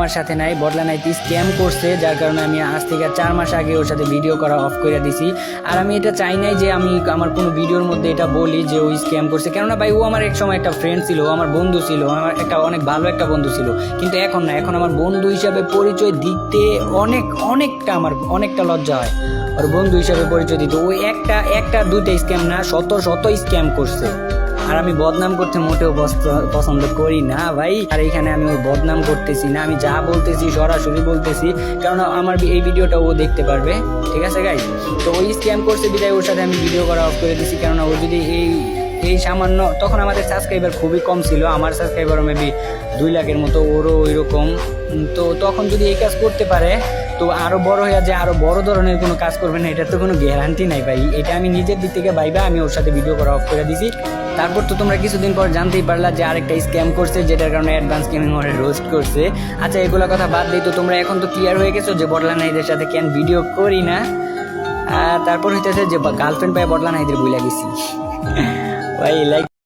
আমার সাথে নাই, বদলা নাইতে স্ক্যাম করছে, যার কারণে আমি আজ থেকে 4 মাস আগে ওর সাথে ভিডিও করা অফ করে দিছি। আর আমি এটা চাই নাই যে আমি আমার কোনো ভিডিওর মধ্যে এটা বলি যে ওই স্ক্যাম করছে, কেননা ভাই ও আমার এক সময় একটা ফ্রেন্ড ছিল, আমার বন্ধু ছিল, আমার একটা অনেক ভালো একটা বন্ধু ছিল। কিন্তু এখন না, এখন আমার বন্ধু হিসাবে পরিচয় দিতে অনেকটা লজ্জা হয় ওর বন্ধু হিসাবে পরিচয় দিতে। ওই একটা দুইটা স্ক্যাম না, শত স্ক্যাম করছে। আর আমি বদনাম করতে মোটেও পছন্দ করি না ভাই। আর এখানে আমি ওর বদনাম করতেছি না, আমি যা বলতেছি সরাসরি বলতেছি, কারণ আমার এই ভিডিওটা ও দেখতে পারবে। ঠিক আছে গাইস, তো ওই স্ক্যাম করছে বিদায় ওর সাথে আমি ভিডিও করা অফ করে দিছি। কেননা ও যদি এই সামান্য, তখন আমাদের সাবস্ক্রাইবার খুবই কম ছিল, আমার সাবস্ক্রাইবার মেবি 2 লাখের মতো, ওরও ওইরকম। তো তখন যদি এই কাজ করতে পারে, তো আরো বড় হয়ে যায়, আরো বড় ধরনের কোনো কাজ করবে না, এটার তো কোনো গ্যারান্টি নাই ভাই। এটা আমি নিজের দিক থেকে ভাইবা আমি ওর সাথে ভিডিও করা অফ করে দিছি। তারপর তো তোমরা কিছুদিন পর জানতেই পারলা যে আরেকটা স্ক্যাম করছে, যেটার কারণে অ্যাডভান্স গেমিং ওরে রোস্ট করছে। আচ্ছা, এগুলো কথা বাদ দিই, তো তোমরা এখন তো ক্লিয়ার হয়ে গেছো যে বদলা নাইদের সাথে কেন ভিডিও করি না। তারপর হইতেছে যে গার্লফ্রেন্ড পাই বদলা নাইদের বইলা গেছি ভাই, লাইক